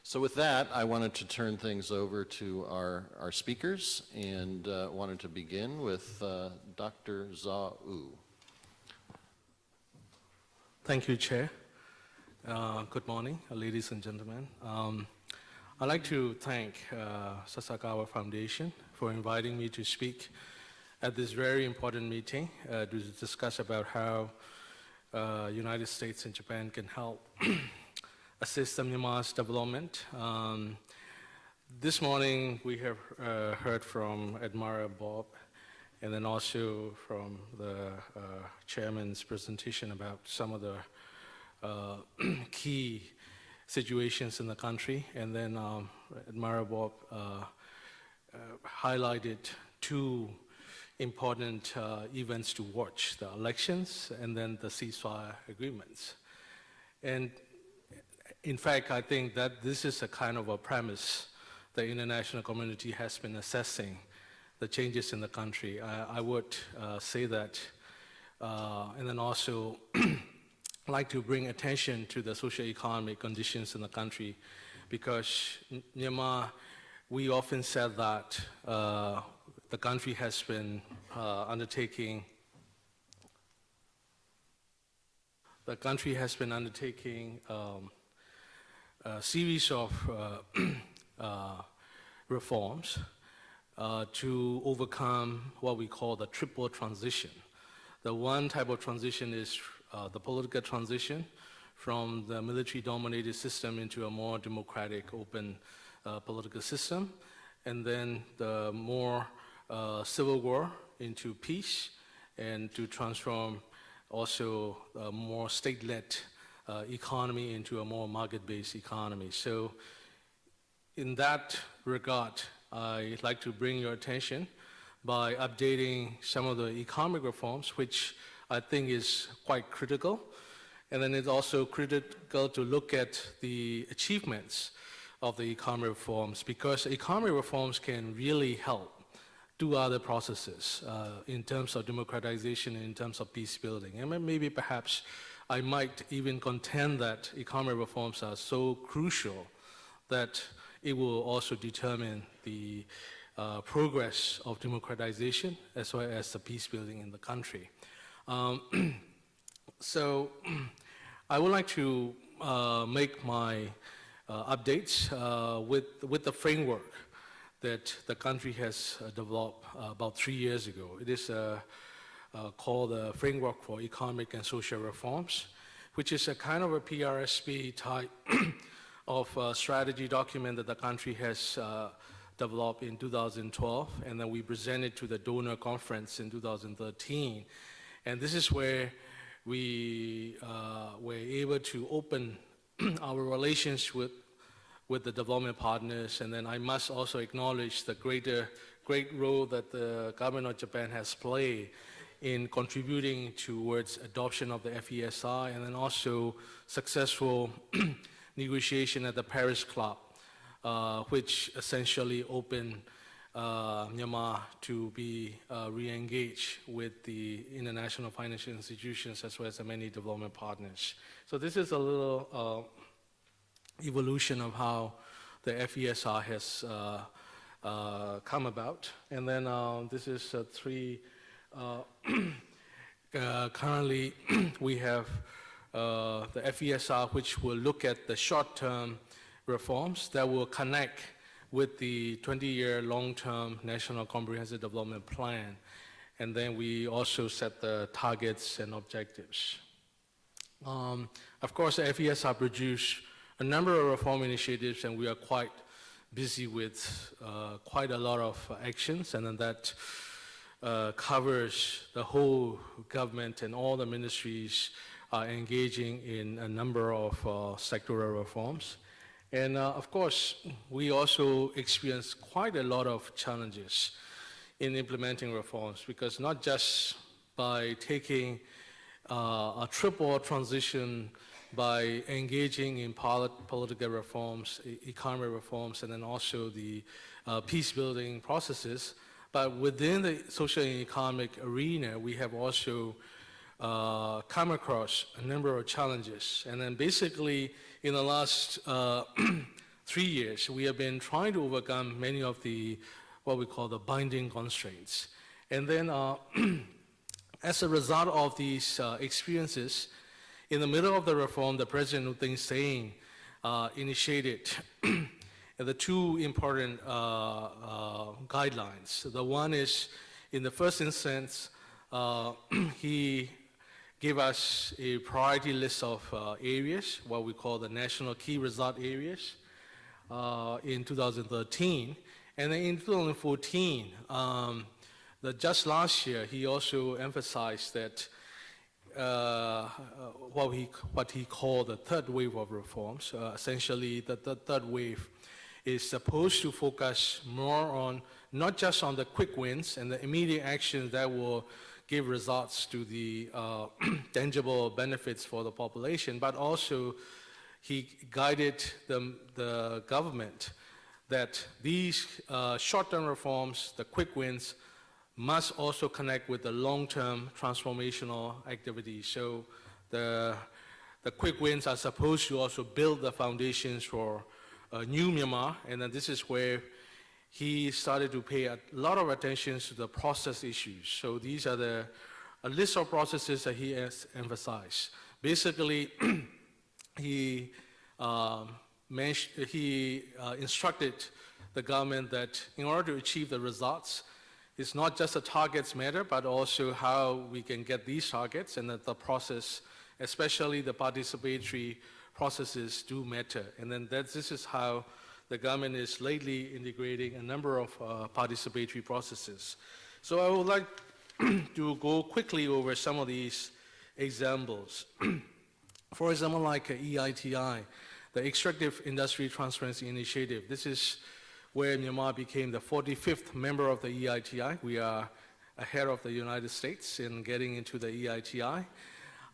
So with that, I wanted to turn things over to our speakers and wanted to begin with Dr. Zaw U. Thank you, Chair. Good morning, ladies and gentlemen. I'd like to thank Sasakawa Foundation for inviting me to speak at this very important meeting to discuss about how United States and Japan can help assist Myanmar's development. This morning we have heard from Admiral Bob and then also from the chairman's presentation about some of the key situations in the country. And then Admiral Bob highlighted two important events to watch, the elections and then the ceasefire agreements. And in fact, I think that this is a kind of a premise the international community has been assessing the changes in the country. I would say that, and then also like to bring attention to the socio-economic conditions in the country, because Myanmar, we often said that the country has been undertaking a series of reforms to overcome what we call the triple transition. The one type of transition is the political transition from the military-dominated system into a more democratic, open political system, and then the more civil war into peace, and to transform also a more state-led economy into a more market-based economy. So in that regard, I'd like to bring your attention by updating some of the economic reforms, which I think is quite critical. And then it's also critical to look at the achievements of the economic reforms, because economic reforms can really help do other processes in terms of democratization, in terms of peace building. And maybe perhaps I might even contend that economic reforms are so crucial that it will also determine the progress of democratization as well as the peace building in the country. So I would like to make my updates with the framework that the country has developed about 3 years ago. It is called the Framework for Economic and Social Reforms, which is a kind of a PRSP type of strategy document that the country has developed in 2012, and then we presented to the donor conference in 2013. And this is where we were able to open our relations with the development partners. And then I must also acknowledge the great role that the government of Japan has played in contributing towards adoption of the FESI, and then also successful negotiation at the Paris Club, which essentially opened Myanmar to be re-engaged with the international financial institutions as well as the many development partners. So this is a little evolution of how the FESI has come about. And then this is three, currently we have the FESR, which will look at the short-term reforms that will connect with the 20-year long-term National Comprehensive Development Plan. And then we also set the targets and objectives. Of course, the FESR produced a number of reform initiatives, and we are quite busy with quite a lot of actions, and then that covers the whole government, and all the ministries are engaging in a number of sectoral reforms. And of course, we also experience quite a lot of challenges in implementing reforms, because not just by taking a triple transition, by engaging in political reforms, economic reforms, and then also the peace-building processes, but within the social and economic arena, we have also come across a number of challenges. And then basically, in the last 3 years, we have been trying to overcome many of the, what we call the binding constraints. And then as a result of these experiences, in the middle of the reform, the President U Thein Sein initiated the two important guidelines. The one is, in the first instance, he gave us a priority list of areas, what we call the national key result areas, in 2013. And then in 2014, just last year, he also emphasized that what he called the third wave of reforms. Essentially, the third wave is supposed to focus more on, not just on the quick wins and the immediate actions that will give results to the tangible benefits for the population, but also he guided the government that these short-term reforms, the quick wins, must also connect with the long-term transformational activities. So the quick wins are supposed to also build the foundations for a new Myanmar, and then this is where he started to pay a lot of attention to the process issues. So these are a list of processes that he has emphasized. Basically, he instructed the government that in order to achieve the results, it's not just the targets matter, but also how we can get these targets, and that the process, especially the participatory processes, do matter. And then this is how the government is lately integrating a number of participatory processes. So I would like to go quickly over some of these examples. For example, like EITI, the Extractive Industry Transparency Initiative. This is where Myanmar became the 45th member of the EITI. We are ahead of the United States in getting into the EITI.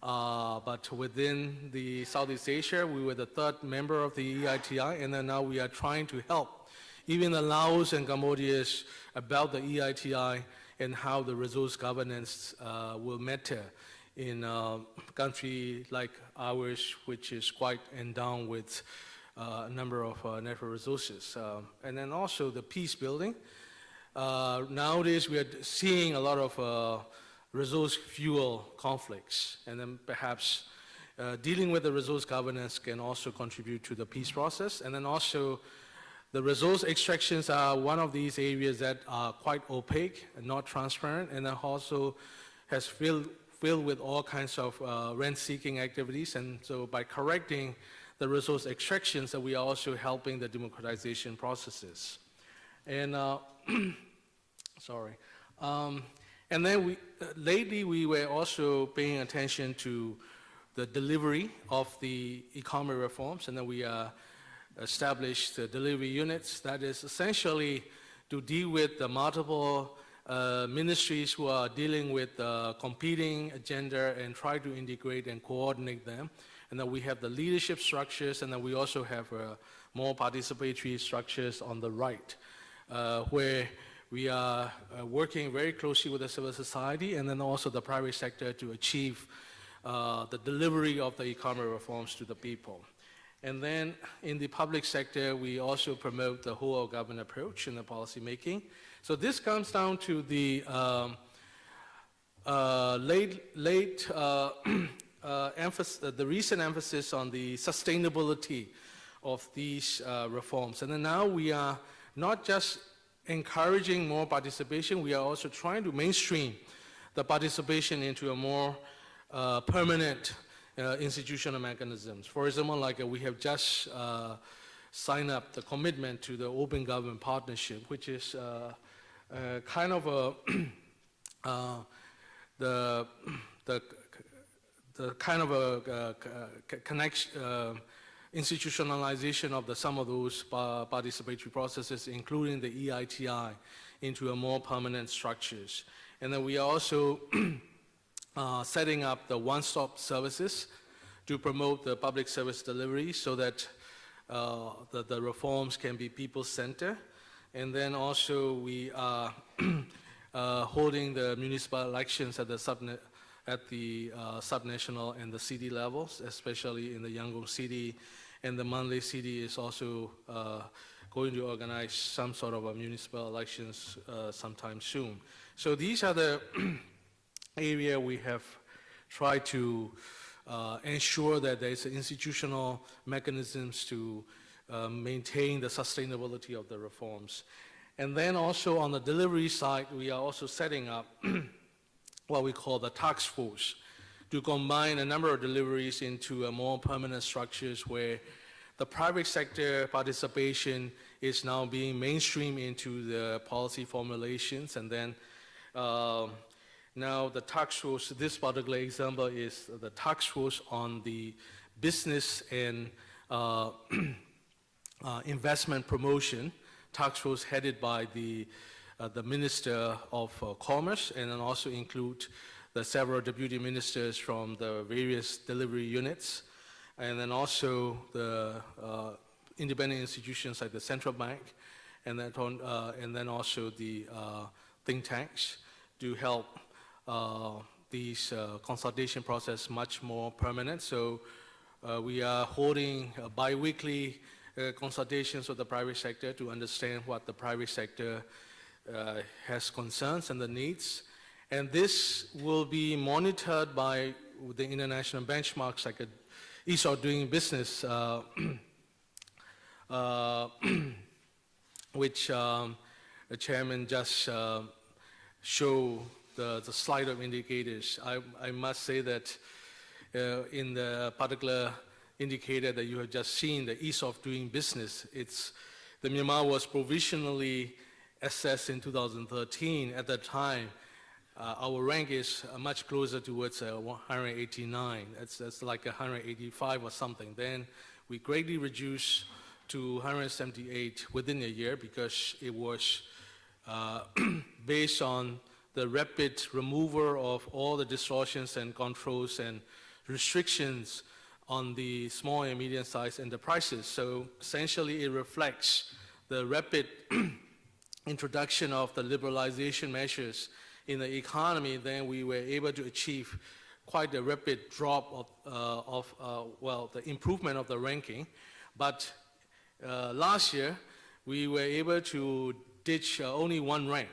But within the Southeast Asia, we were the third member of the EITI, and then now we are trying to help even the Laos and Cambodia's about the EITI and how the resource governance will matter in a country like ours, which is quite endowed with a number of natural resources. And then also the peace building. Nowadays, we are seeing a lot of resource fuel conflicts, and then perhaps dealing with the resource governance can also contribute to the peace process. And then also the resource extractions are one of these areas that are quite opaque and not transparent, and then also has filled with all kinds of rent-seeking activities. And so by correcting the resource extractions, that we are also helping the democratization processes. And sorry. And then lately we were also paying attention to the delivery of the economic reforms, and then we established the delivery units that is essentially to deal with the multiple ministries who are dealing with competing agenda and try to integrate and coordinate them. And then we have the leadership structures, and then we also have more participatory structures on the right, where we are working very closely with the civil society and then also the private sector to achieve the delivery of the economic reforms to the people. And then in the public sector, we also promote the whole of government approach in the policy making. So this comes down to the the recent emphasis on the sustainability of these reforms. And then now we are not just encouraging more participation, we are also trying to mainstream the participation into a more permanent institutional mechanisms. For example, like we have just signed up the commitment to the Open Government Partnership, which is kind of a the kind of a connection, institutionalization of some of those participatory processes, including the EITI, into a more permanent structures. And then we are also setting up the one-stop services to promote the public service delivery so that the reforms can be people-centered. And then also we are holding the municipal elections at the subnational and the city levels, especially in the Yangon city and the Mandalay City is also going to organize some sort of a municipal elections sometime soon. So these are the area we have tried to ensure that there is institutional mechanisms to maintain the sustainability of the reforms. And then also on the delivery side, we are also setting up what we call the task force to combine a number of deliveries into a more permanent structures where the private sector participation is now being mainstreamed into the policy formulations. And then now the task force, this particular example is the task force on the business and investment promotion, task force headed by the Minister of Commerce, and then also include the several deputy ministers from the various delivery units, and then also the independent institutions like the central bank, and then also the think tanks to help these consultation process much more permanent. So we are holding bi-weekly consultations with the private sector to understand what the private sector has concerns and the needs. And this will be monitored by the international benchmarks like ease of doing business, which the chairman just showed the slide of indicators. I must say that in the particular indicator that you have just seen, the ease of doing business, the Myanmar was provisionally assessed in 2013. At that time, our rank is much closer towards 189. That's like 185 or something. Then we greatly reduced to 178 within a year because it was based on the rapid removal of all the distortions and controls and restrictions on the small and medium-sized enterprises. So essentially it reflects the rapid introduction of the liberalization measures in the economy. Then we were able to achieve quite a rapid drop of the improvement of the ranking. But last year, we were able to ditch only one rank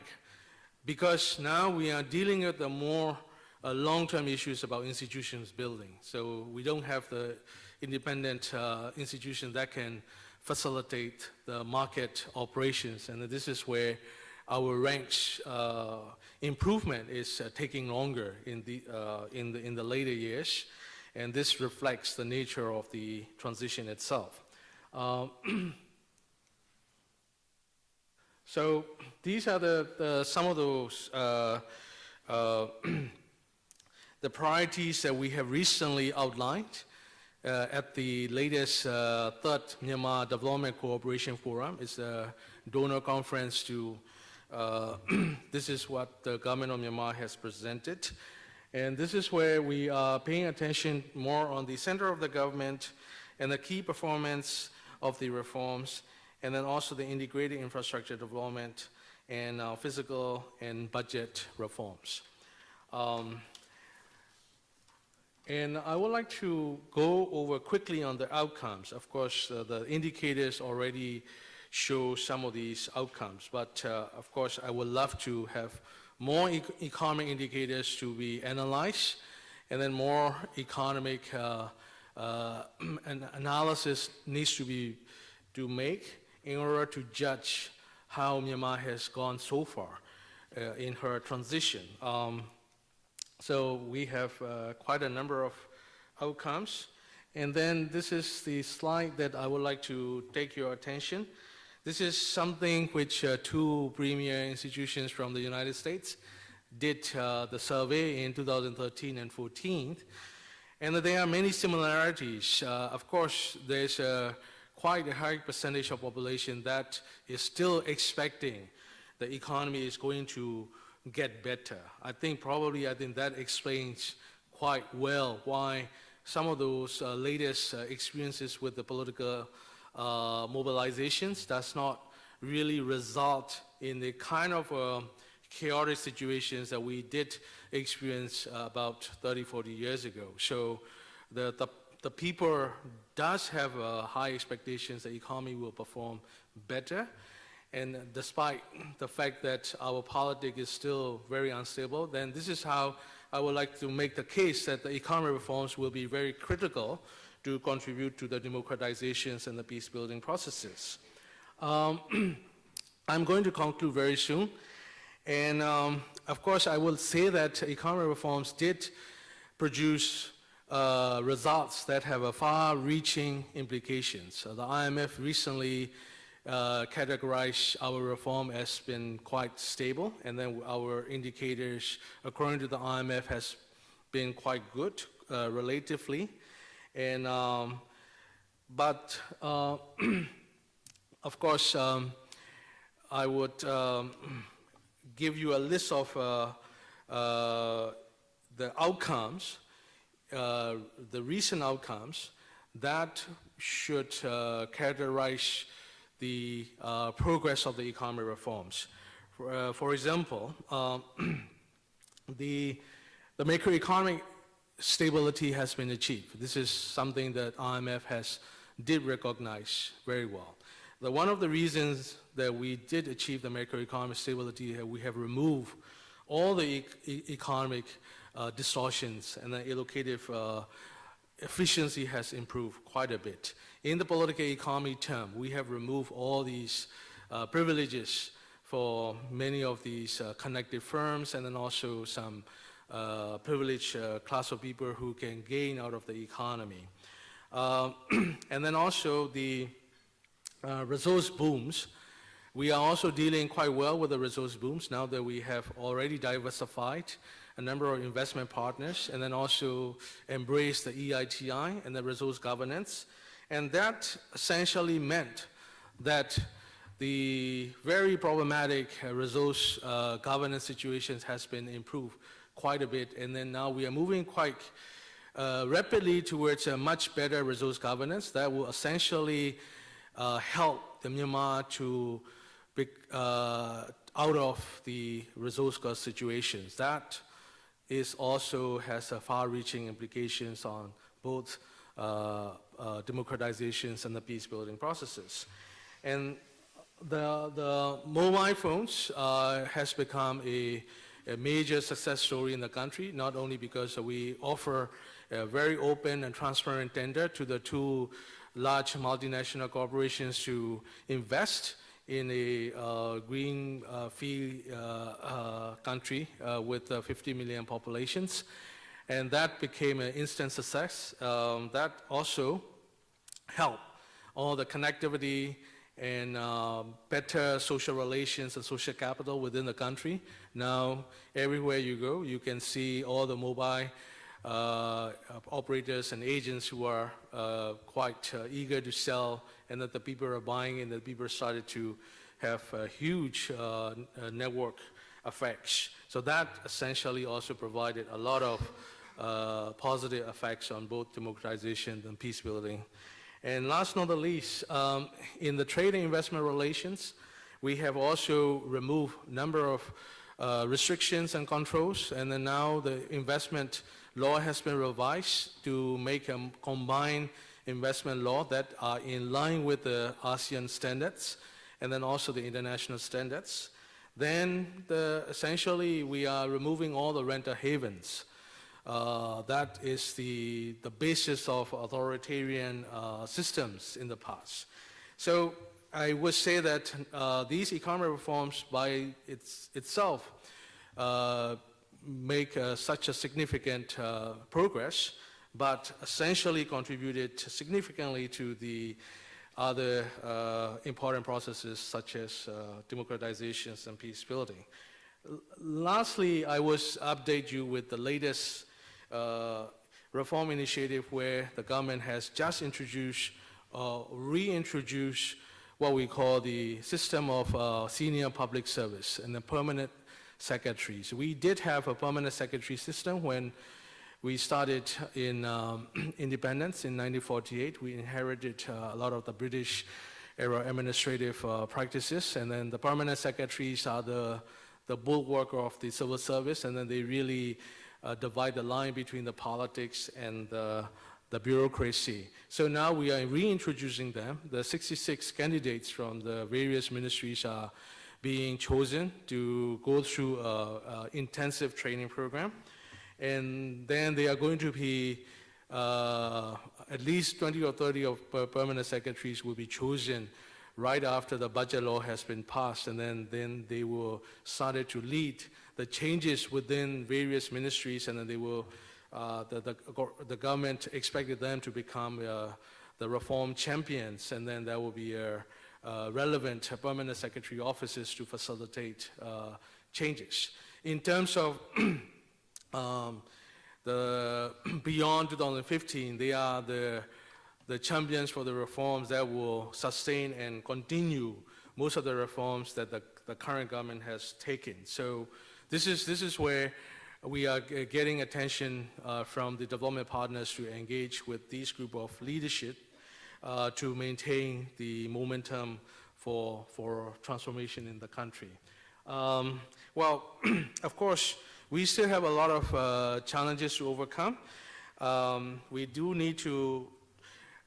because now we are dealing with the more long-term issues about institutions building. So we don't have the independent institution that can facilitate the market operations. And this is where our ranks improvement is taking longer in the later years. And this reflects the nature of the transition itself. So these are some of those the priorities that we have recently outlined at the latest third Myanmar Development Cooperation Forum. It's a donor conference to, this is what the government of Myanmar has presented. And this is where we are paying attention more on the center of the government and the key performance of the reforms, and then also the integrated infrastructure development and physical and budget reforms. And I would like to go over quickly on the outcomes. Of course, the indicators already show some of these outcomes, but of course, I would love to have more economic indicators to be analyzed, and then more economic analysis needs to make in order to judge how Myanmar has gone so far in her transition. So we have quite a number of outcomes. And then this is the slide that I would like to take your attention. This is something which two premier institutions from the United States did the survey in 2013 and 14. And there are many similarities. Of course, there's quite a high percentage of population that is still expecting the economy is going to get better. I think that explains quite well why some of those latest experiences with the political mobilizations does not really result in the kind of chaotic situations that we did experience about 30, 40 years ago. So the the people does have high expectations the economy will perform better. And despite the fact that our politics is still very unstable, then this is how I would like to make the case that the economic reforms will be very critical to contribute to the democratizations and the peace-building processes. I'm going to conclude very soon. And of course, I will say that economic reforms did produce results that have a far-reaching implications. The IMF recently categorized our reform as been quite stable, and then our indicators, according to the IMF, has been quite good relatively. And but of course, I would give you a list of the outcomes, the recent outcomes that should characterize the progress of the economic reforms. For example, the macroeconomic stability has been achieved. This is something that IMF did recognize very well. One of the reasons that we did achieve the macroeconomic stability, we have removed all the economic distortions, and the allocative efficiency has improved quite a bit. In the political economy term, we have removed all these privileges for many of these connected firms, and then also some privileged class of people who can gain out of the economy. And then also the resource booms. We are also dealing quite well with the resource booms now that we have already diversified a number of investment partners, and then also embraced the EITI and the resource governance. And that essentially meant that the very problematic resource governance situations has been improved quite a bit. And then now we are moving quite rapidly towards a much better resource governance that will essentially help the Myanmar to be out of the resource cost situations. That is also has far-reaching implications on both democratizations and the peace-building processes. And the mobile phones has become a major success story in the country, not only because we offer a very open and transparent tender to the two large multinational corporations to invest in a green free country with 50 million populations. And that became an instant success. That also helped all the connectivity and better social relations and social capital within the country. Now, everywhere you go, you can see all the mobile operators and agents who are quite eager to sell, and that the people are buying, and that people started to have huge network effects. So that essentially also provided a lot of positive effects on both democratization and peace building. And last not the least, in the trade and investment relations, we have also removed a number of restrictions and controls, and then now the investment law has been revised to make a combined investment law that are in line with the ASEAN standards and then also the international standards. Then essentially we are removing all the renter havens. That is the basis of authoritarian systems in the past. So I would say that these economic reforms by itself make such a significant progress, but essentially contributed significantly to the other important processes such as democratizations and peace building. Lastly, I will update you with the latest reform initiative where the government has just introduced, reintroduced what we call the system of senior public service and the permanent secretaries. We did have a permanent secretary system when we started in independence in 1948. We inherited a lot of the British era administrative practices, and then the permanent secretaries are the bulwark of the civil service, and then they really divide the line between the politics and the the bureaucracy. So now we are reintroducing them. The 66 candidates from the various ministries are being chosen to go through an intensive training program. And then they are going to be at least 20 or 30 of permanent secretaries will be chosen right after the budget law has been passed, and then they will start to lead the changes within various ministries, and then they will, the government expected them to become the reform champions, and then there will be relevant permanent secretary offices to facilitate changes. In terms of the beyond 2015, they are the champions for the reforms that will sustain and continue most of the reforms that the current government has taken. So this is where we are getting attention from the development partners to engage with this group of leadership to maintain the momentum for transformation in the country. Well, of course, we still have a lot of challenges to overcome. We do need to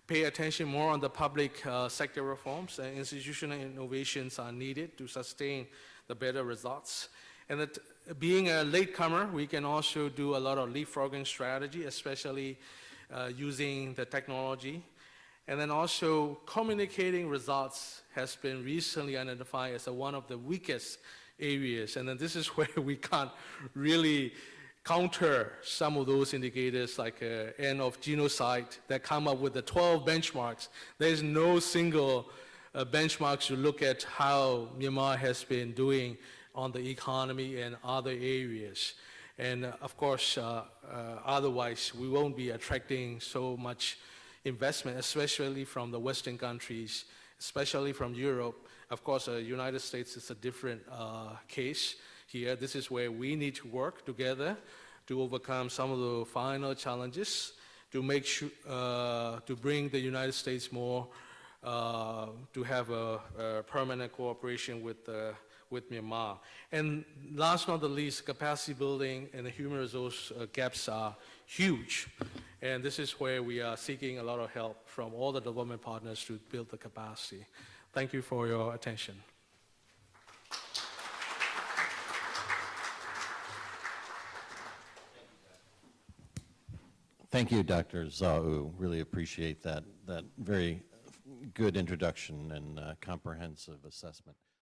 pay attention more on the public sector reforms, and institutional innovations are needed to sustain the better results. And that being a latecomer, we can also do a lot of leapfrogging strategy, especially using the technology. And then also communicating results has been recently identified as one of the weakest areas. And then this is where we can't really counter some of those indicators like end of genocide that come up with the 12 benchmarks. There's no single benchmarks to look at how Myanmar has been doing on the economy and other areas. And of course, otherwise we won't be attracting so much investment, especially from the Western countries, especially from Europe. Of course, the United States is a different case here. This is where we need to work together to overcome some of the final challenges, to make sure, to bring the United States more, to have a permanent cooperation with Myanmar. And last but not the least, capacity building and the human resource gaps are huge. And this is where we are seeking a lot of help from all the development partners to build the capacity. Thank you for your attention. Thank you, Dr. Zhao. Really appreciate that very good introduction and comprehensive assessment.